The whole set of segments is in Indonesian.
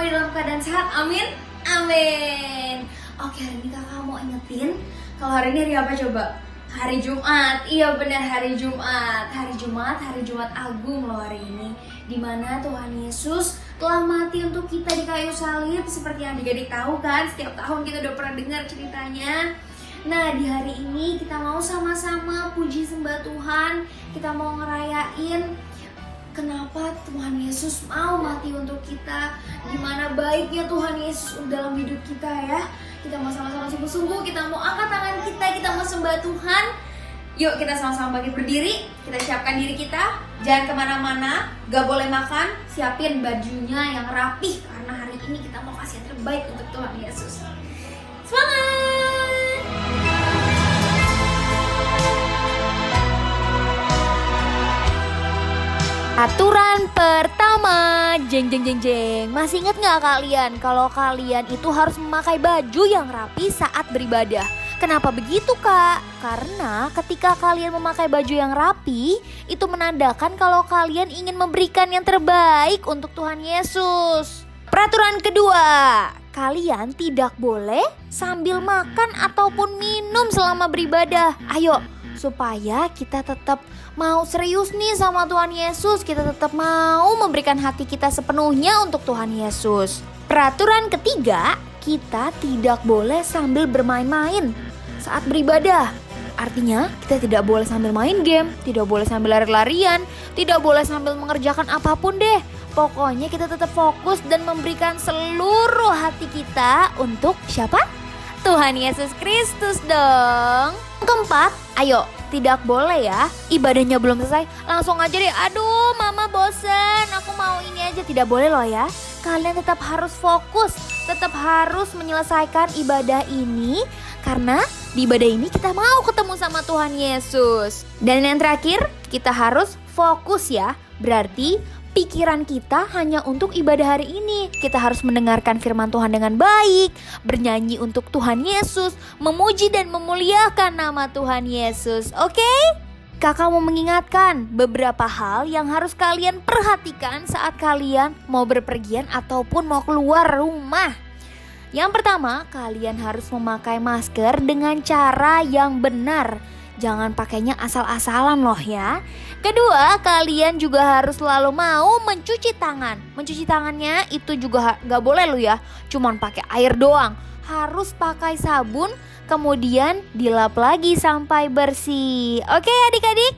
semuanya dalam keadaan sehat, amin, amin. Oke, hari ini kakak mau ingetin kalau hari ini hari apa coba? Hari Jumat, iya benar hari Jumat. Hari Jumat Agung loh hari ini, dimana Tuhan Yesus telah mati untuk kita di kayu salib. Seperti yang adik-adik tahu kan, setiap tahun kita udah pernah dengar ceritanya. Nah, di hari ini kita mau sama-sama puji sembah Tuhan. Kita mau ngerayain kenapa Tuhan Yesus mau mati untuk kita, gimana baiknya Tuhan Yesus dalam hidup kita ya. Kita mau sama-sama sungguh-sungguh, kita mau angkat tangan kita mau sembah Tuhan. Yuk kita sama-sama bangkit berdiri, kita siapkan diri kita. Jangan kemana-mana, gak boleh makan, siapin bajunya yang rapih. Karena hari ini kita mau kasih yang terbaik untuk Tuhan Yesus. Semangat! Aturan pertama, jeng. Masih ingat gak kalian kalau kalian itu harus memakai baju yang rapi saat beribadah? Kenapa begitu kak? Karena ketika kalian memakai baju yang rapi, itu menandakan kalau kalian ingin memberikan yang terbaik untuk Tuhan Yesus. Peraturan kedua, kalian tidak boleh sambil makan ataupun minum selama beribadah. Ayo, supaya kita tetap mau serius nih sama Tuhan Yesus, kita tetap mau memberikan hati kita sepenuhnya untuk Tuhan Yesus. Peraturan ketiga, kita tidak boleh sambil bermain-main saat beribadah. Artinya kita tidak boleh sambil main game, tidak boleh sambil lari-larian, tidak boleh sambil mengerjakan apapun deh. Pokoknya kita tetap fokus dan memberikan seluruh hati kita untuk siapa? Tuhan Yesus Kristus dong. Keempat, ayo, tidak boleh ya, ibadahnya belum selesai langsung aja deh, aduh mama bosen, aku mau ini aja. Tidak boleh loh ya. Kalian tetap harus fokus, tetap harus menyelesaikan ibadah ini. Karena di ibadah ini kita mau ketemu sama Tuhan Yesus. Dan yang terakhir, kita harus fokus ya. Berarti pikiran kita hanya untuk ibadah hari ini. Kita harus mendengarkan firman Tuhan dengan baik, bernyanyi untuk Tuhan Yesus, memuji dan memuliakan nama Tuhan Yesus. Oke? Kakak mau mengingatkan beberapa hal yang harus kalian perhatikan saat kalian mau berpergian ataupun mau keluar rumah. Yang pertama, kalian harus memakai masker dengan cara yang benar. Jangan pakainya asal-asalan loh ya. Kedua, kalian juga harus selalu mau mencuci tangan. Mencuci tangannya itu juga gak boleh lo ya, cuman pakai air doang. Harus pakai sabun, kemudian dilap lagi sampai bersih. Oke adik-adik?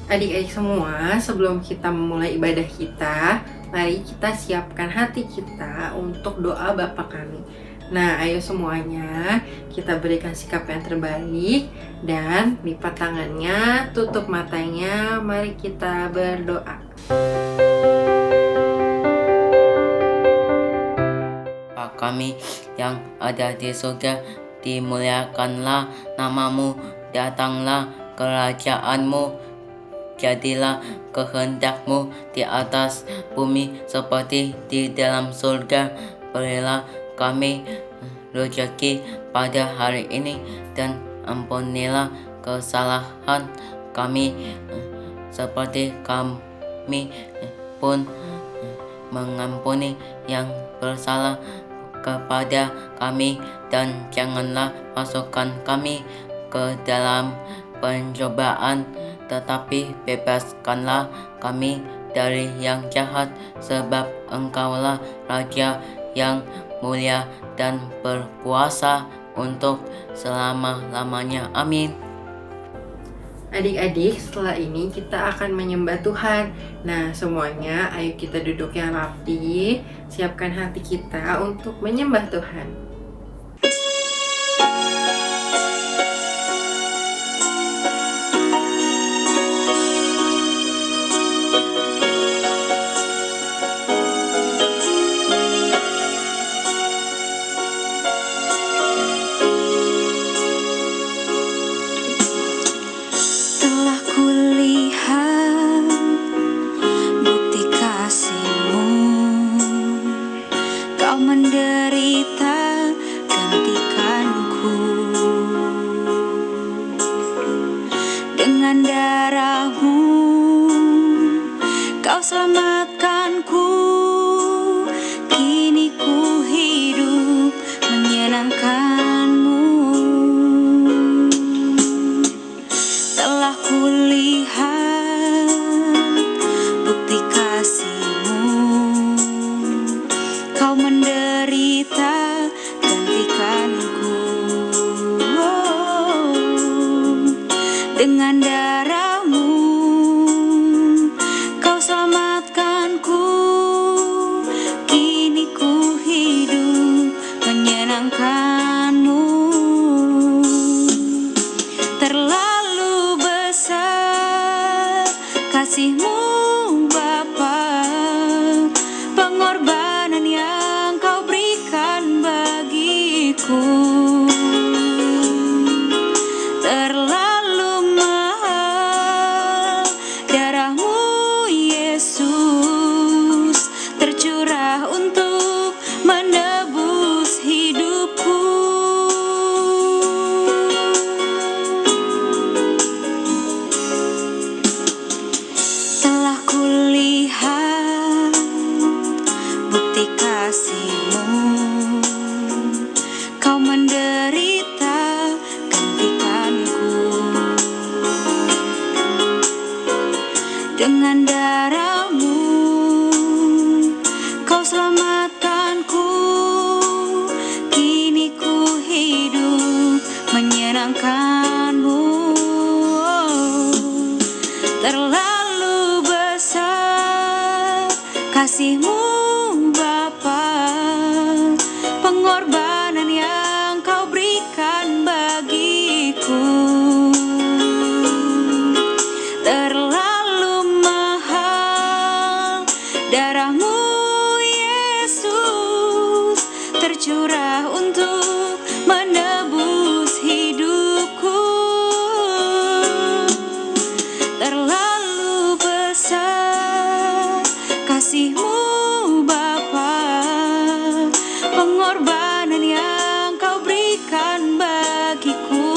Adik-adik semua, sebelum kita memulai ibadah kita, mari kita siapkan hati kita untuk doa Bapa kami. Nah, ayo semuanya kita berikan sikap yang terbaik dan lipat tangannya, tutup matanya, mari kita berdoa. Bapa kami yang ada di surga, dimuliakanlah namamu, datanglah kerajaanmu, jadilah kehendakmu di atas bumi seperti di dalam surga. Berilah kami rezeki pada hari ini dan ampunilah kesalahan kami seperti kami pun mengampuni yang bersalah kepada kami, dan janganlah masukkan kami ke dalam pencobaan, tetapi bebaskanlah kami dari yang jahat, sebab Engkaulah Raja yang mulia dan berkuasa untuk selama-lamanya. Amin. Adik-adik, setelah ini kita akan menyembah Tuhan. Nah, semuanya ayo kita duduk yang rapi, siapkan hati kita untuk menyembah Tuhan. Telah kulihat bukti kasih-Mu, Kau menderita gantikanku. Dengan darah-Mu Kau selamatkanku. telah kulihat bukti kasih-Mu. Kau menderita gantikanku. Dengan darah-Mu Kau selamatkanku. Kini ku hidup menyenangkan-Mu. Terlalu besar kasih-Mu Bapa, pengorbanan yang Kau berikan bagiku. Terlalu mahal darah-Mu Yesus, tercurah untuk menebus hidupku. Telah kulihat bukti kasih-Mu. Kau menderita gantikanku. Dengan darah-Mu Kau selamatkanku. Kini ku hidup menyenangkan-Mu. Terlalu besar kasih-Mu Bapa, pengorbanan yang Kau berikan bagiku. Terlalu mahal darah-Mu Yesus, tercurah untuk menebus hidupku. Terlalu besar kasih-Mu Bapa, pengorbanan yang Kau berikan bagiku.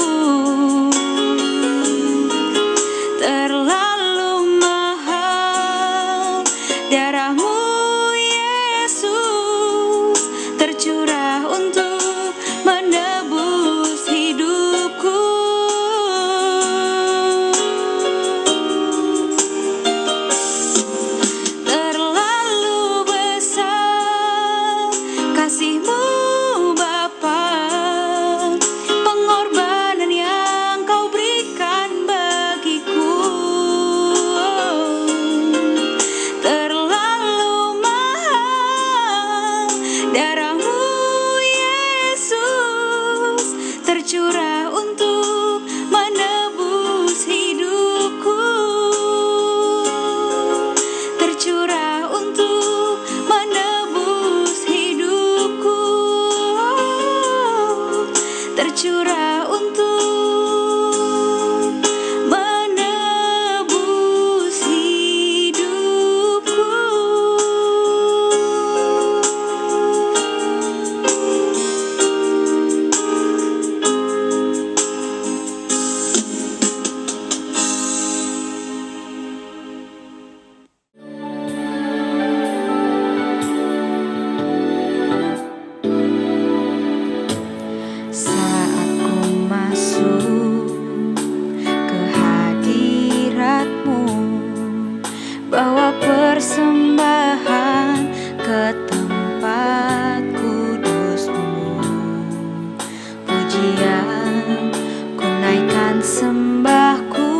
Terlalu mahal darah-Mu Yesus, tercurah untuk menebus hidupku. Terlalu besar kasih-Mu Bapa, pengorbanan yang Kau berikan bagiku. Terlalu mahal darah-Mu Yesus, tercurah untuk menebus hidupku. Tercurah untuk menebus hidupku. Tercurah untuk menebus hidupku. Saat ku masuk ke hadirat-Mu, bawa persembahan ke tempat kudus-Mu. Pujian ku naikkan, sembahku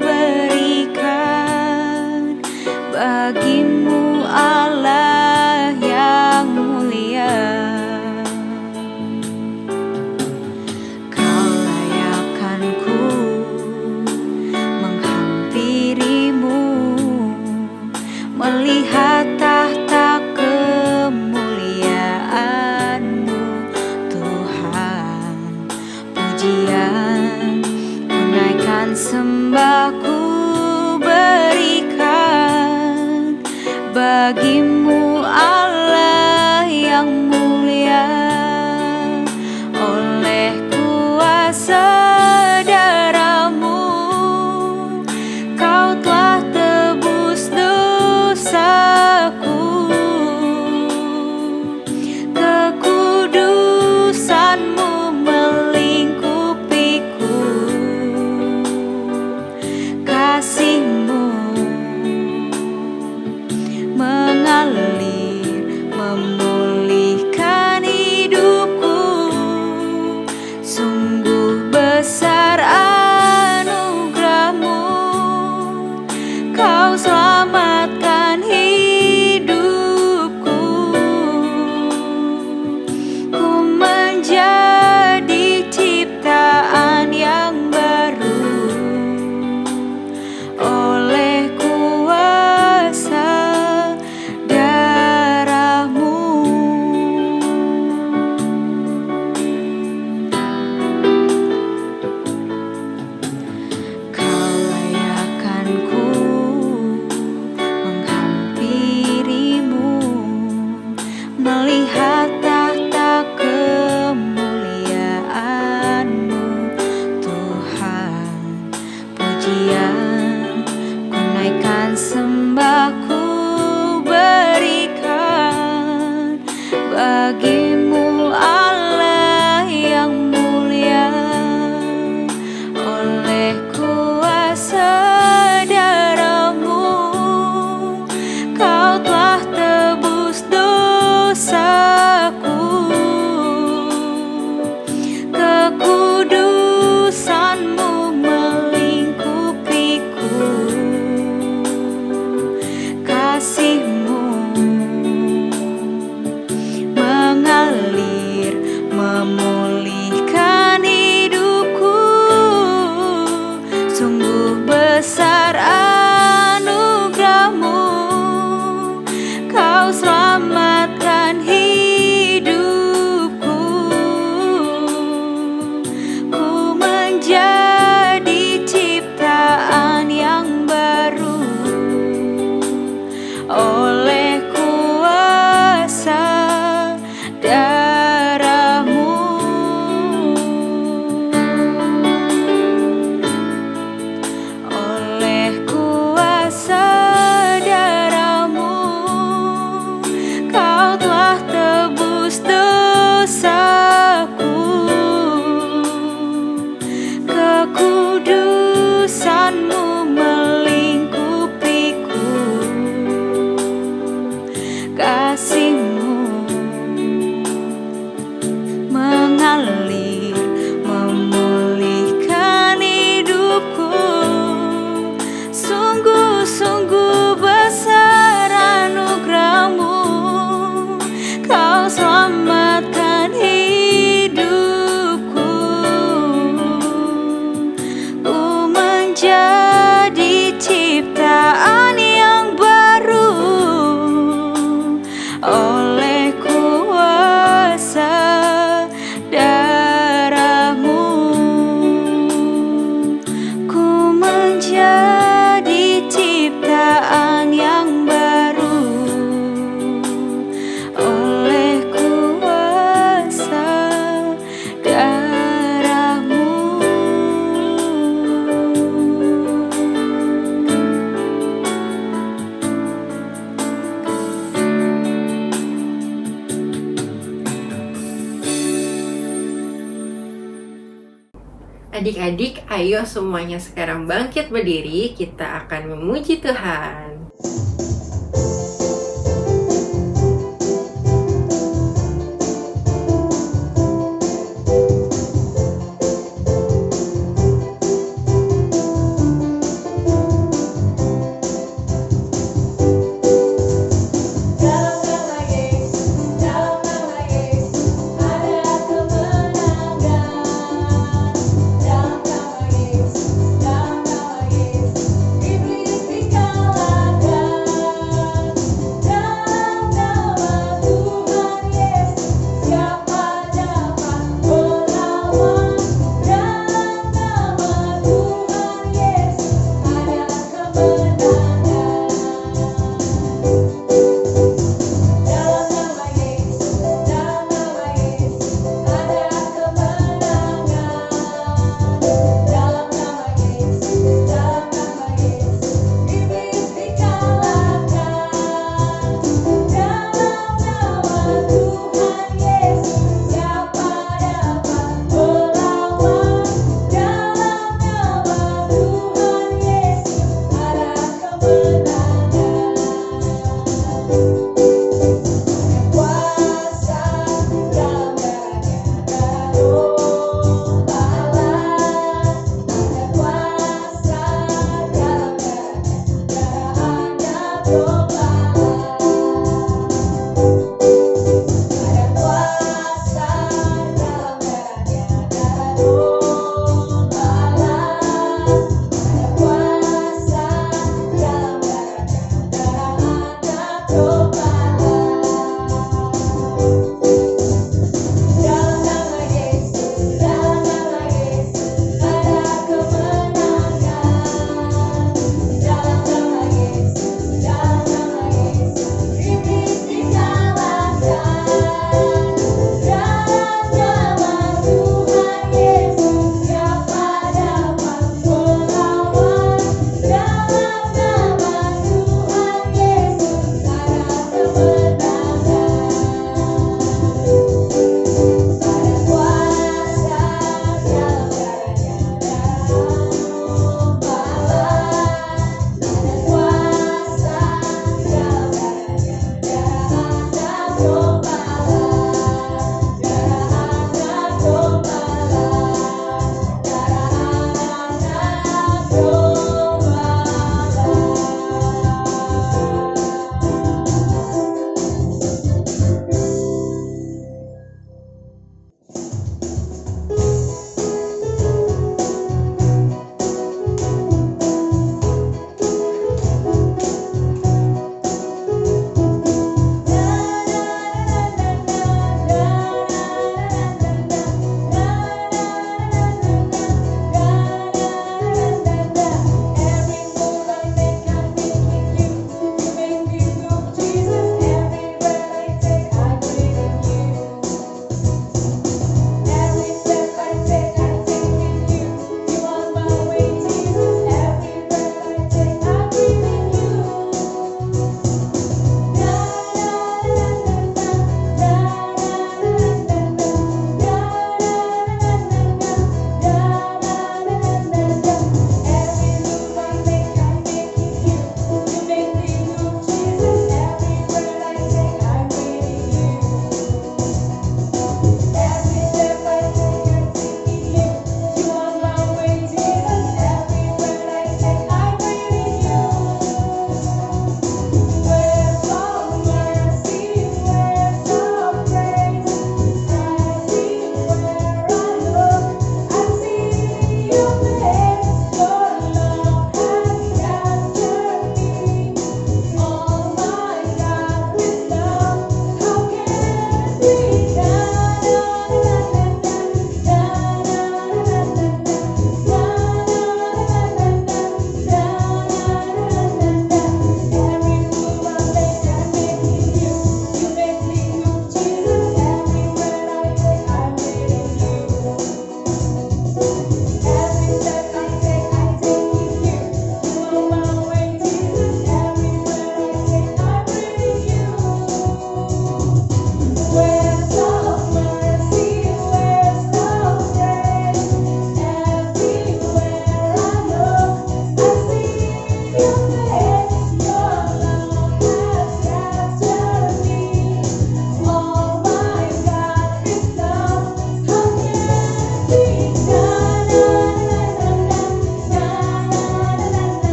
berikan bagi-Mu Allah yang mulia. Kau layakkanku menghampiri-Mu, melihat tahta kemuliaan-Mu Tuhan. Pujian ku naikkan, sembahku berikan bagi-Mu Allah yang mulia. Oleh kuasa darah-Mu Kau telah tebus dosaku. Kekudusan-Mu melingkupiku. kasihmu mengalir, memulihkan hidupku. Sungguh besar anugerahmu, kau selamatkan hidupku. Ku menjadi ciptaan yang baru oleh kuasa darahmu. Kau layakkanku menghampirimu, melihat tahta kemuliaan-Mu, Tuhan. Pujian ku naikkan, sembahku berikan bagimu, Allah yang mulia. Oleh kuasa darahmu, kau telah tebus dosaku. Kekudusanmu melingkupiku, kasihmu mengalir, memulihkan hidupku. Sungguh besar anugerahmu, kau selamatkan hidupku. Ku menjadi ciptaan yang baru oleh kuasa darahmu. Oleh kuasa darahmu, kau telah tebus dosaku. Kekudusanmu melingkupiku, kasihmu mengalir, memulihkan hidupku. Sungguh-sungguh besar anugerahmu, kau selamatkan hidupku. Ku menjadi ciptaan yang baru oleh kuasa darahmu. Ku menjadi ciptaan yang baru oleh kuasa darahmu. Adik-adik, ayo semuanya sekarang bangkit berdiri, kita akan memuji Tuhan. Dalam nama Yesus, iblis dikalahkan.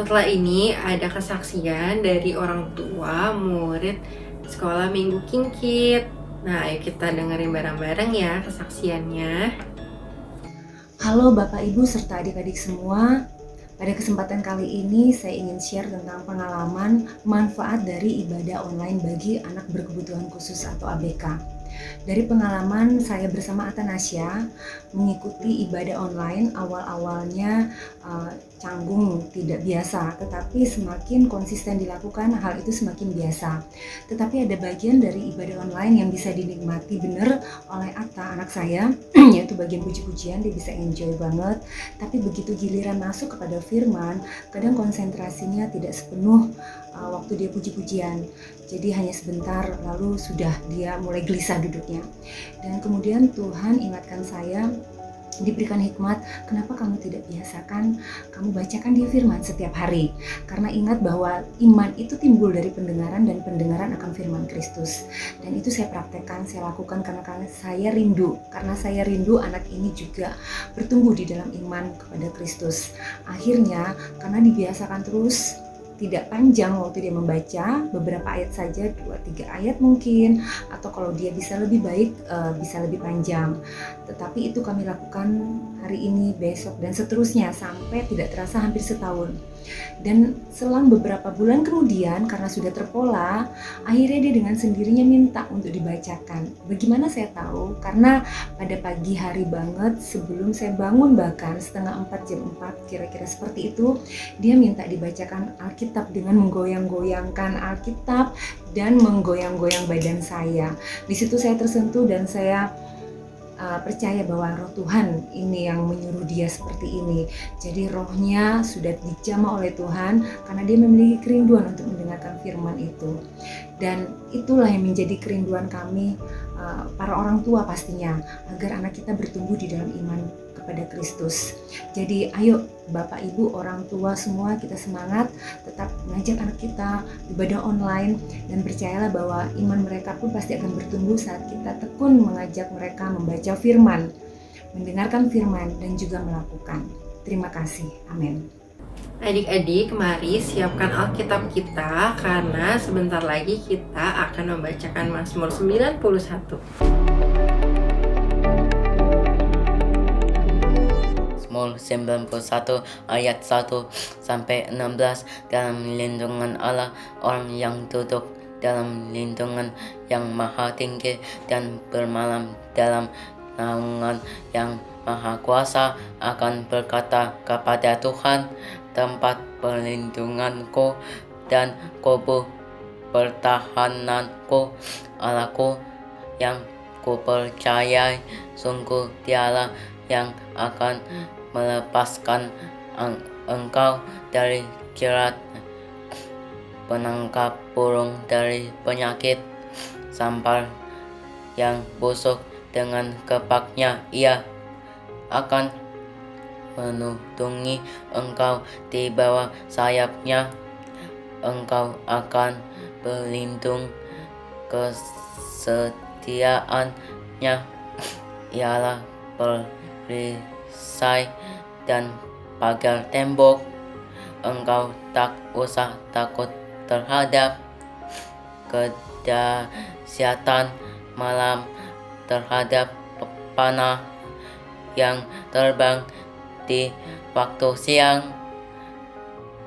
setelah ini ada kesaksian dari orang tua murid sekolah Minggu Kingkit. Nah, ayo kita dengerin bareng-bareng ya kesaksiannya. Halo Bapak Ibu serta adik-adik semua. Pada kesempatan kali ini saya ingin share tentang pengalaman manfaat dari ibadah online bagi anak berkebutuhan khusus atau ABK. Dari pengalaman saya bersama Atanasya mengikuti ibadah online, awal-awalnya canggung, tidak biasa, tetapi semakin konsisten dilakukan hal itu semakin biasa. Tetapi ada bagian dari ibadah online yang bisa dinikmati benar oleh Atta, anak saya, yaitu bagian puji-pujian, dia bisa enjoy banget. Tapi begitu giliran masuk kepada firman, kadang konsentrasinya tidak sepenuh waktu dia puji-pujian. Jadi hanya sebentar lalu sudah dia mulai gelisah duduknya. Dan kemudian Tuhan ingatkan saya, diberikan hikmat, kenapa kamu tidak biasakan kamu bacakan di firman setiap hari. Karena ingat bahwa iman itu timbul dari pendengaran dan pendengaran akan firman Kristus. Dan itu saya praktekkan, saya lakukan karena saya rindu. Karena saya rindu anak ini juga bertumbuh di dalam iman kepada Kristus. Akhirnya karena dibiasakan terus, tidak panjang waktu dia membaca, beberapa ayat saja, 2-3 ayat mungkin, atau kalau dia bisa lebih baik, bisa lebih panjang. Tetapi itu kami lakukan hari ini, besok, dan seterusnya sampai tidak terasa hampir setahun. Dan selang beberapa bulan kemudian, karena sudah terpola, akhirnya dia dengan sendirinya minta untuk dibacakan. Bagaimana saya tahu? Karena pada pagi hari banget sebelum saya bangun, bahkan setengah 4, jam 4 kira-kira seperti itu, dia minta dibacakan Alkitab dengan menggoyang-goyangkan Alkitab dan menggoyang-goyang badan saya. Di situ saya tersentuh dan saya percaya bahwa roh Tuhan ini yang menyuruh dia seperti ini. Jadi rohnya sudah dijamah oleh Tuhan karena dia memiliki kerinduan untuk mendengarkan firman itu. Dan itulah yang menjadi kerinduan kami, para orang tua pastinya, agar anak kita bertumbuh di dalam iman kepada Kristus. Jadi ayo Bapak Ibu, orang tua semua, kita semangat tetap mengajak anak kita ibadah online, dan percayalah bahwa iman mereka pun pasti akan bertumbuh saat kita tekun mengajak mereka membaca firman, mendengarkan firman, dan juga melakukan. Terima kasih. Amin. Adik-adik, mari siapkan Alkitab kita karena sebentar lagi kita akan membacakan Mazmur 91. Mazmur 91 ayat 1 sampai 16. Dalam lindungan Allah orang yang duduk dalam lindungan yang maha tinggi dan bermalam dalam naungan yang maha kuasa akan berkata kepada Tuhan, tempat perlindunganku dan kubu pertahananku, Allahku yang kupercayai, sungguh Dialah yang akan melepaskan engkau dari jerat, penangkap burung dari penyakit, sampar yang busuk dengan kepaknya ia akan melindungi engkau di bawah sayapnya, engkau akan berlindung, kesetiaannya ialah perisai dan pagar tembok. Engkau tak usah takut terhadap kedahsyatan malam, terhadap panah yang terbang di waktu siang,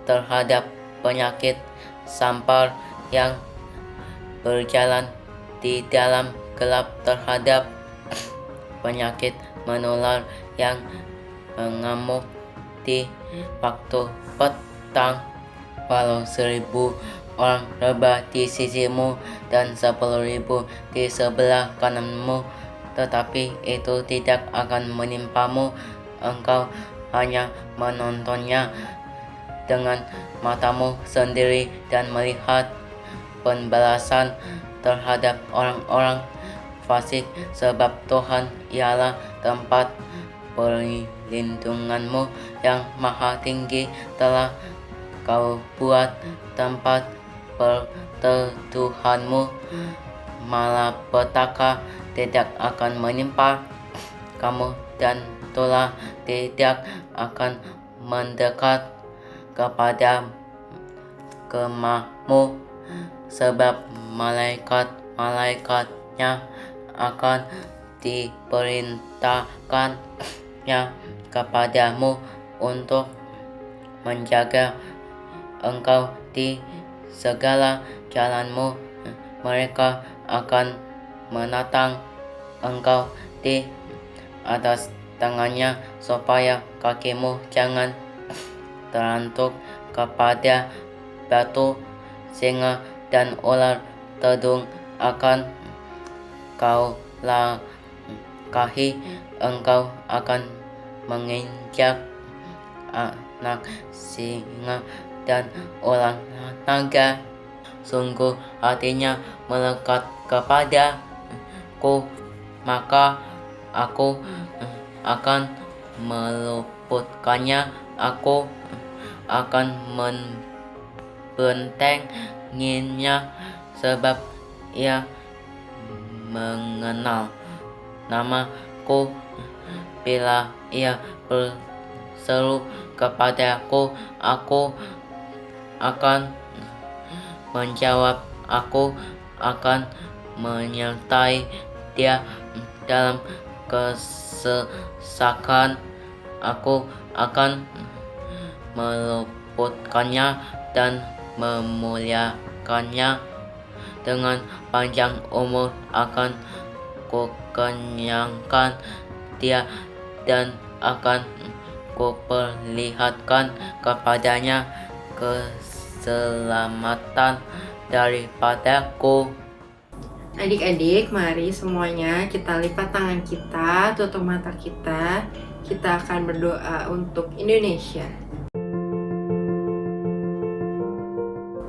terhadap penyakit sampar yang berjalan di dalam gelap, terhadap penyakit menular yang mengamuk di waktu petang. Walau 1000 orang rebah di sisimu dan 10.000 di sebelah kananmu, tetapi itu tidak akan menimpamu. Engkau hanya menontonnya dengan matamu sendiri dan melihat pembalasan terhadap orang-orang fasik, sebab Tuhan ialah tempat perlindunganmu yang maha tinggi. Telah kau buat tempat perteduhanmu, malapetaka tidak akan menimpa kamu dan tulah tidak akan mendekat kepada kemahmu, sebab malaikat-malaikatnya akan diperintahkannya kepadamu untuk menjaga engkau di segala jalanmu. Mereka akan menatang engkau di atas tangannya supaya kakimu jangan terantuk kepada batu. Singa dan ular tedung akan kau langkahi. Engkau akan menginjak anak singa dan ular naga. Sungguh hatinya melekat kepadaku, maka aku akan meluputkannya. Aku akan membentenginya, sebab ia mengenal namaku. Bila ia berseru kepadaku, aku akan menjawab. Aku akan menyertai dia dalam kesesakan. Aku akan meluputkannya dan memuliakannya. Dengan panjang umur akan kukenyangkan dia dan akan kuperlihatkan kepadanya keselamatan daripadaku. Adik-adik, mari semuanya kita lipat tangan kita, tutup mata kita. Kita akan berdoa untuk Indonesia.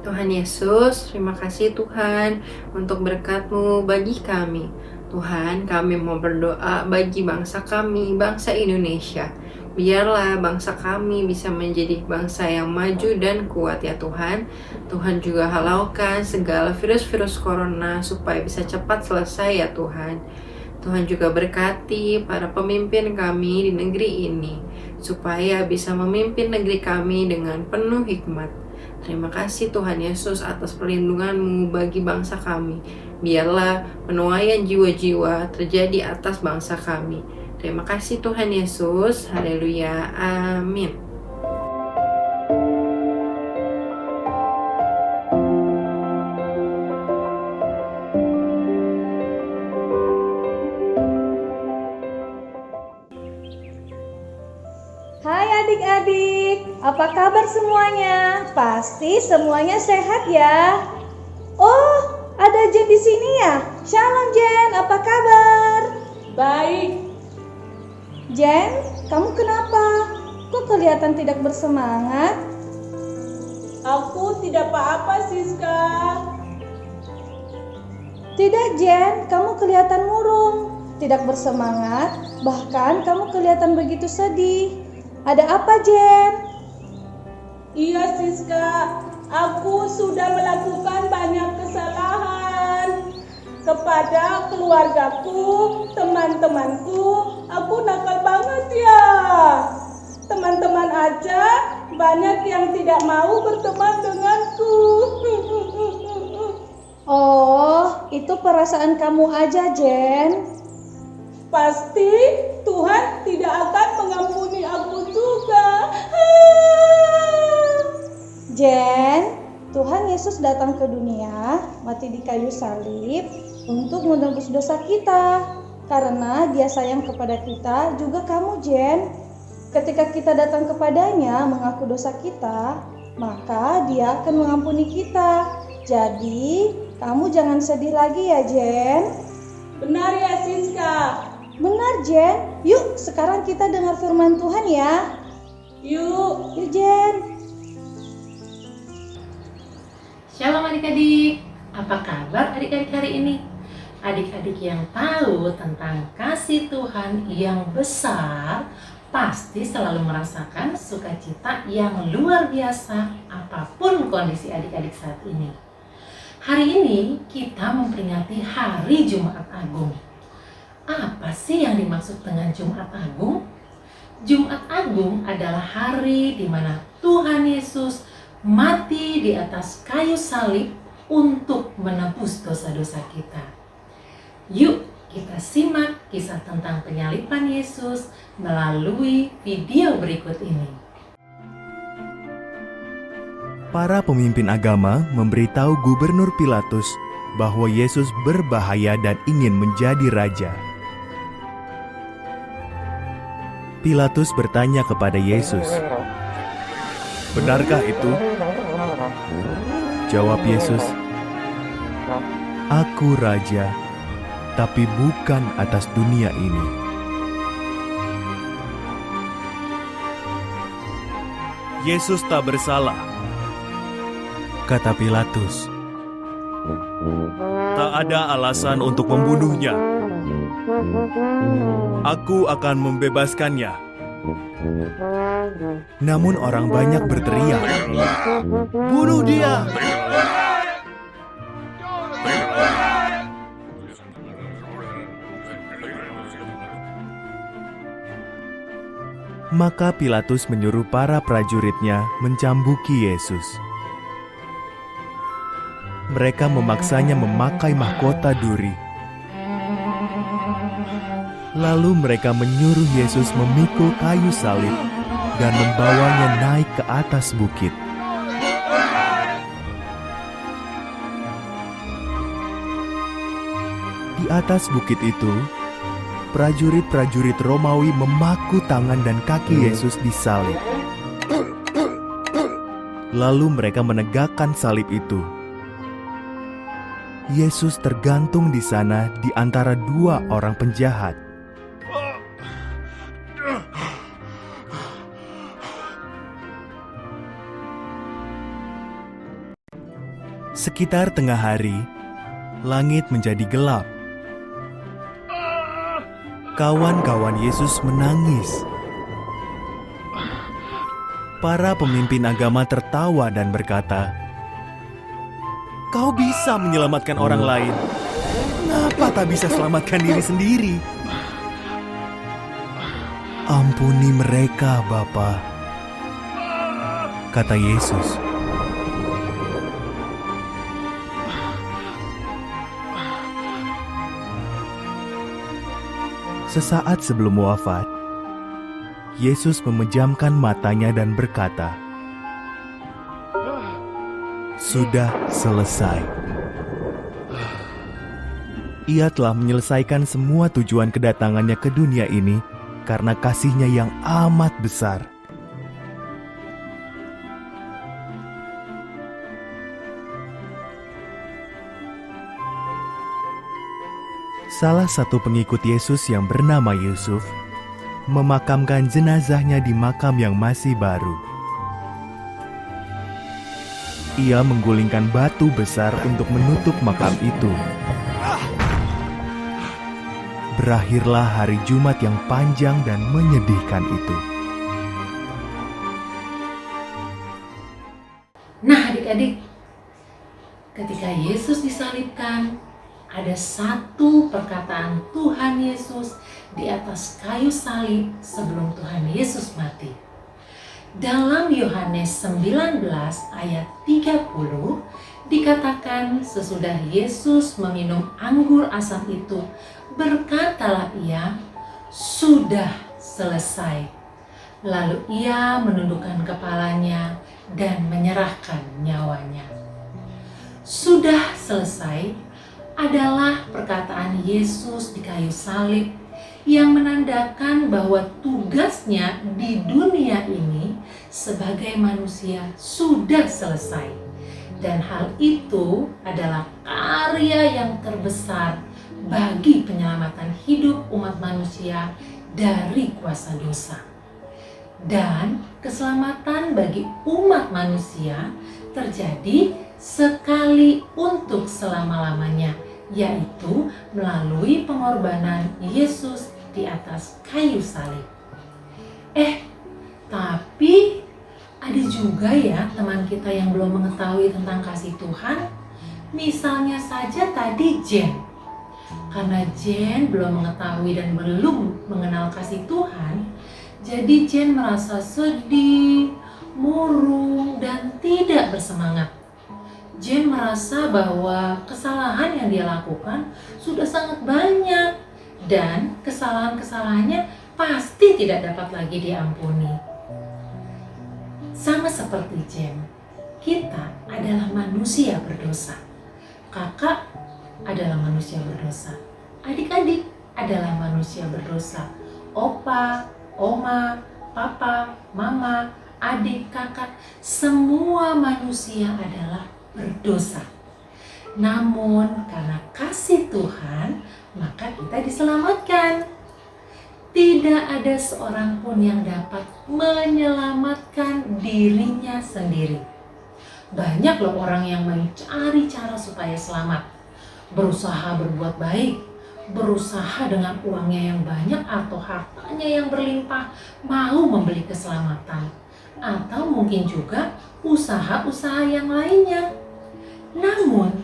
Tuhan Yesus, terima kasih Tuhan untuk berkat-Mu bagi kami. Tuhan, kami mau berdoa bagi bangsa kami, bangsa Indonesia. Biarlah bangsa kami bisa menjadi bangsa yang maju dan kuat ya Tuhan. Tuhan juga halaukan segala virus-virus corona supaya bisa cepat selesai ya Tuhan. Tuhan juga berkati para pemimpin kami di negeri ini, supaya bisa memimpin negeri kami dengan penuh hikmat. Terima kasih Tuhan Yesus atas perlindungan-Mu bagi bangsa kami. Biarlah penuaian jiwa-jiwa terjadi atas bangsa kami. Terima kasih Tuhan Yesus. Haleluya. Amin. Hai adik-adik, apa kabar semuanya? Pasti semuanya sehat ya. Oh, ada Jen di sini ya. Shalom Jen, apa kabar? Baik. Jen, kamu kenapa? Kok kelihatan tidak bersemangat? Aku tidak apa-apa, Siska. Tidak, Jen, kamu kelihatan murung, tidak bersemangat, bahkan kamu kelihatan begitu sedih. Ada apa, Jen? Iya, Siska, aku sudah melakukan banyak kesalahan kepada keluargaku, teman-temanku. Aku nakal banget ya. Teman-teman aja banyak yang tidak mau berteman denganku. Oh, itu perasaan kamu aja, Jen. Pasti Tuhan tidak akan mengampuni aku juga. Jen, Tuhan Yesus datang ke dunia, mati di kayu salib untuk menebus dosa kita. Karena Dia sayang kepada kita, juga kamu, Jen. Ketika kita datang kepadanya mengaku dosa kita, maka Dia akan mengampuni kita. Jadi, kamu jangan sedih lagi ya, Jen. Benar ya, Siska. Benar, Jen. Yuk, sekarang kita dengar firman Tuhan ya. Yuk, Jen. Shalom adik-adik, apa kabar adik-adik hari ini? Adik-adik yang tahu tentang kasih Tuhan yang besar pasti selalu merasakan sukacita yang luar biasa apapun kondisi adik-adik saat ini. Hari ini kita memperingati Hari Jumat Agung. Apa sih yang dimaksud dengan Jumat Agung? Jumat Agung adalah hari di mana Tuhan Yesus mati di atas kayu salib untuk menebus dosa-dosa kita. Yuk kita simak kisah tentang penyaliban Yesus melalui video berikut ini. Para pemimpin agama memberitahu Gubernur Pilatus bahwa Yesus berbahaya dan ingin menjadi raja. Pilatus bertanya kepada Yesus, "Benarkah itu?" Jawab Yesus, "Aku raja, tapi bukan atas dunia ini." "Yesus tak bersalah," kata Pilatus. "Tak ada alasan untuk membunuhnya. Aku akan membebaskannya." Namun orang banyak berteriak, "Bunuh dia!" Maka Pilatus menyuruh para prajuritnya mencambuki Yesus. Mereka memaksanya memakai mahkota duri. Lalu mereka menyuruh Yesus memikul kayu salib dan membawanya naik ke atas bukit. Di atas bukit itu, prajurit-prajurit Romawi memaku tangan dan kaki Yesus disalib. Lalu mereka menegakkan salib itu. Yesus tergantung di sana di antara dua orang penjahat. Sekitar tengah hari, langit menjadi gelap. Kawan-kawan Yesus menangis. Para pemimpin agama tertawa dan berkata, "Kau bisa menyelamatkan orang lain. Kenapa tak bisa selamatkan diri sendiri?" "Ampuni mereka, Bapa," kata Yesus. Sesaat sebelum wafat, Yesus memejamkan matanya dan berkata, "Sudah selesai." Ia telah menyelesaikan semua tujuan kedatangannya ke dunia ini karena kasih-Nya yang amat besar. Salah satu pengikut Yesus yang bernama Yusuf memakamkan jenazahnya di makam yang masih baru. Ia menggulingkan batu besar untuk menutup makam itu. Berakhirlah hari Jumat yang panjang dan menyedihkan itu. Nah adik-adik, ketika Yesus disalibkan, ada satu perkataan Tuhan Yesus di atas kayu salib sebelum Tuhan Yesus mati. Dalam Yohanes 19 ayat 30 dikatakan sesudah Yesus meminum anggur asam itu, berkatalah ia, "Sudah selesai." Lalu ia menundukkan kepalanya dan menyerahkan nyawanya. Sudah selesai adalah perkataan Yesus di kayu salib yang menandakan bahwa tugasnya di dunia ini sebagai manusia sudah selesai. Dan hal itu adalah karya yang terbesar bagi penyelamatan hidup umat manusia dari kuasa dosa. Dan keselamatan bagi umat manusia terjadi sekali untuk selama-lamanya, yaitu melalui pengorbanan Yesus di atas kayu salib. Tapi ada juga ya teman kita yang belum mengetahui tentang kasih Tuhan. Misalnya saja tadi Jen. Karena Jen belum mengetahui dan belum mengenal kasih Tuhan, Jadi Jen merasa sedih, murung, dan tidak bersemangat. Jen merasa bahwa kesalahan yang dia lakukan sudah sangat banyak dan kesalahan-kesalahannya pasti tidak dapat lagi diampuni. Sama seperti Jen, kita adalah manusia berdosa. Kakak adalah manusia berdosa. Adik-adik adalah manusia berdosa. Opa, oma, papa, mama, adik, kakak, semua manusia adalah berdosa. Namun karena kasih Tuhan, maka kita diselamatkan. Tidak ada seorang pun yang dapat menyelamatkan dirinya sendiri. Banyak loh orang yang mencari cara supaya selamat. Berusaha berbuat baik, berusaha dengan uangnya yang banyak atau hartanya yang berlimpah, mau membeli keselamatan. Atau mungkin juga usaha-usaha yang lainnya. Namun,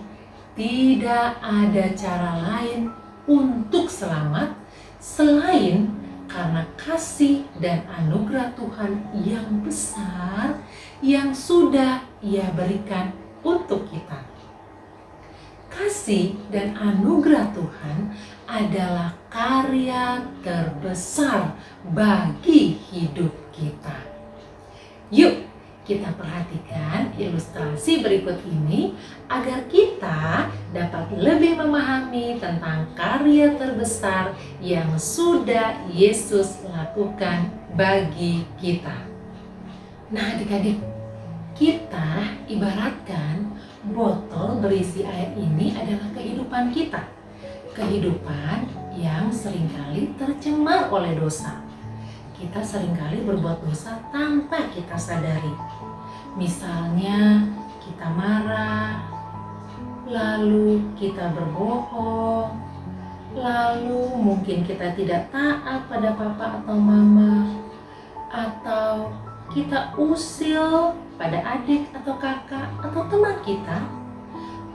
tidak ada cara lain untuk selamat selain karena kasih dan anugerah Tuhan yang besar yang sudah Ia berikan untuk kita. Kasih dan anugerah Tuhan adalah karya terbesar bagi hidup kita. Yuk, kita perhatikan ilustrasi berikut ini agar kita dapat lebih memahami tentang karya terbesar yang sudah Yesus lakukan bagi kita. Nah, adik-adik, kita ibaratkan botol berisi air ini adalah kehidupan kita. Kehidupan yang seringkali tercemar oleh dosa. Kita seringkali berbuat dosa tanpa kita sadari. Misalnya kita marah, lalu kita berbohong, lalu mungkin kita tidak taat pada papa atau mama, atau kita usil pada adik atau kakak atau teman kita,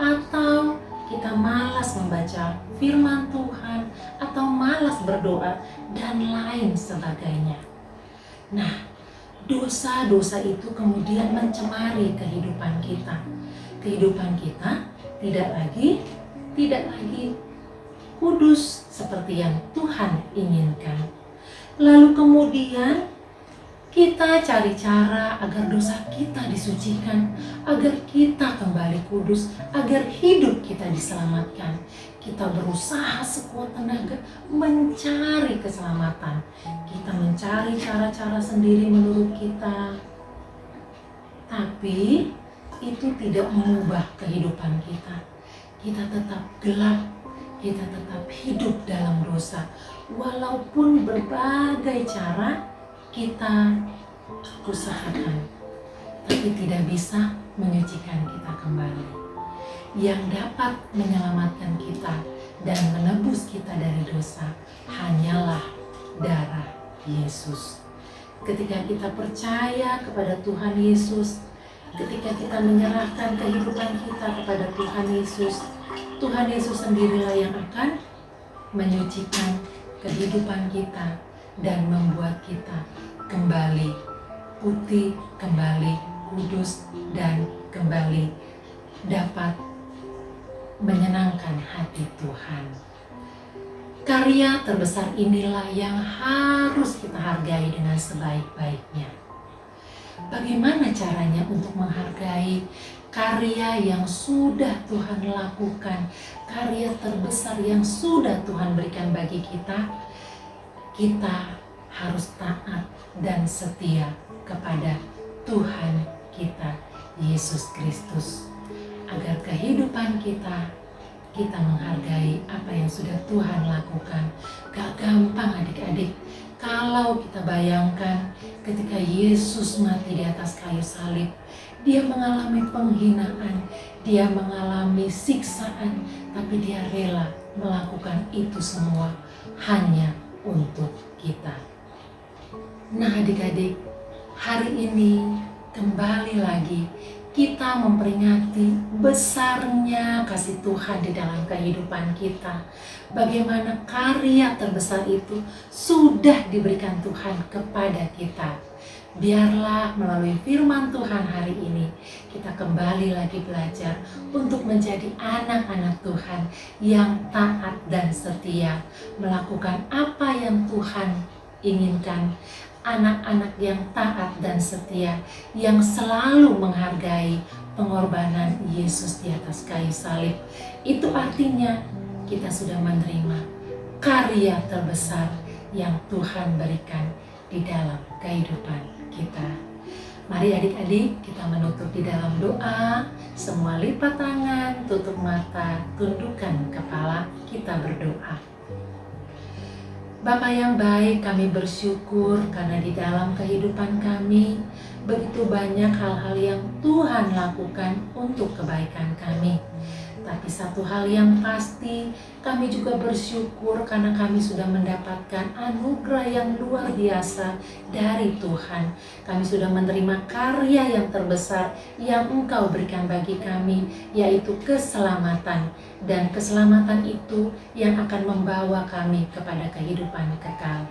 atau kita malas membaca firman Tuhan atau malas berdoa dan lain sebagainya. Nah, dosa-dosa itu kemudian mencemari kehidupan kita. Kehidupan kita tidak lagi kudus seperti yang Tuhan inginkan. Lalu kemudian kita cari cara agar dosa kita disucikan, agar kita kembali kudus, agar hidup kita diselamatkan. Kita berusaha sekuat tenaga mencari keselamatan. Kita mencari cara-cara sendiri menurut kita. Tapi itu tidak mengubah kehidupan kita. Kita tetap gelap, kita tetap hidup dalam dosa. Walaupun berbagai cara kita usahakan, tapi tidak bisa menyucikan kita kembali. Yang dapat menyelamatkan kita dan menebus kita dari dosa hanyalah darah Yesus. Ketika kita percaya kepada Tuhan Yesus, ketika kita menyerahkan kehidupan kita kepada Tuhan Yesus sendirilah yang akan menyucikan kehidupan kita dan membuat kita kembali putih, kembali kudus, dan kembali dapat menyenangkan hati Tuhan. Karya terbesar inilah yang harus kita hargai dengan sebaik-baiknya. Bagaimana caranya untuk menghargai karya yang sudah Tuhan lakukan, karya terbesar yang sudah Tuhan berikan bagi kita? Kita harus taat dan setia kepada Tuhan kita, Yesus Kristus. Agar kehidupan kita menghargai apa yang sudah Tuhan lakukan. Gak gampang adik-adik. Kalau kita bayangkan ketika Yesus mati di atas kayu salib, Dia mengalami penghinaan, Dia mengalami siksaan, tapi Dia rela melakukan itu semua hanya untuk kita. Nah adik-adik, hari ini kembali lagi kita memperingati besarnya kasih Tuhan di dalam kehidupan kita. Bagaimana karya terbesar itu sudah diberikan Tuhan kepada kita. Biarlah melalui firman Tuhan hari ini kita kembali lagi belajar untuk menjadi anak-anak Tuhan yang taat dan setia, melakukan apa yang Tuhan inginkan. Anak-anak yang taat dan setia, yang selalu menghargai pengorbanan Yesus di atas kayu salib. Itu artinya kita sudah menerima karya terbesar yang Tuhan berikan di dalam kehidupan kita. Mari adik-adik kita menutup di dalam doa. Semua lipat tangan, tutup mata, tundukkan kepala, kita berdoa. Bapa yang baik, kami bersyukur karena di dalam kehidupan kami begitu banyak hal-hal yang Tuhan lakukan untuk kebaikan kami. Tapi satu hal yang pasti, kami juga bersyukur karena kami sudah mendapatkan anugerah yang luar biasa dari Tuhan. Kami sudah menerima karya yang terbesar yang Engkau berikan bagi kami, yaitu keselamatan. Dan keselamatan itu yang akan membawa kami kepada kehidupan kekal.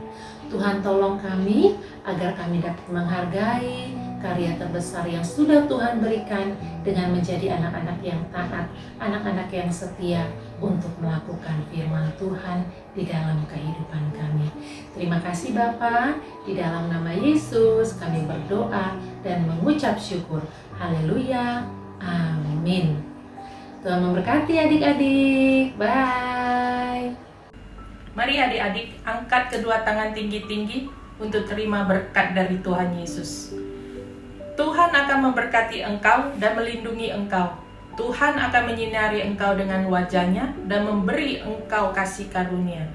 Tuhan tolong kami agar kami dapat menghargai karya terbesar yang sudah Tuhan berikan dengan menjadi anak-anak yang taat, anak-anak yang setia untuk melakukan firman Tuhan di dalam kehidupan kami. Terima kasih Bapa, di dalam nama Yesus kami berdoa dan mengucap syukur. Haleluya, amin. Tuhan memberkati adik-adik, bye. Mari adik-adik angkat kedua tangan tinggi-tinggi untuk terima berkat dari Tuhan Yesus. Tuhan akan memberkati engkau dan melindungi engkau. Tuhan akan menyinari engkau dengan wajah-Nya dan memberi engkau kasih karunia.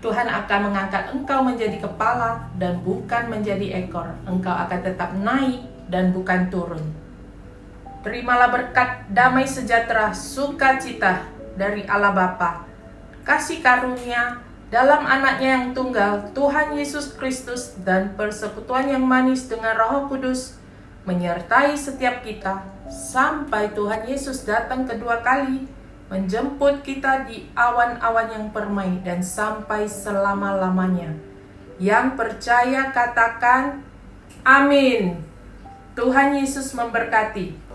Tuhan akan mengangkat engkau menjadi kepala dan bukan menjadi ekor. Engkau akan tetap naik dan bukan turun. Terimalah berkat damai sejahtera, sukacita dari Allah Bapa, kasih karunia dalam anaknya yang tunggal, Tuhan Yesus Kristus, dan persekutuan yang manis dengan Roh Kudus menyertai setiap kita sampai Tuhan Yesus datang kedua kali menjemput kita di awan-awan yang permai dan sampai selama-lamanya. Yang percaya katakan amin. Tuhan Yesus memberkati.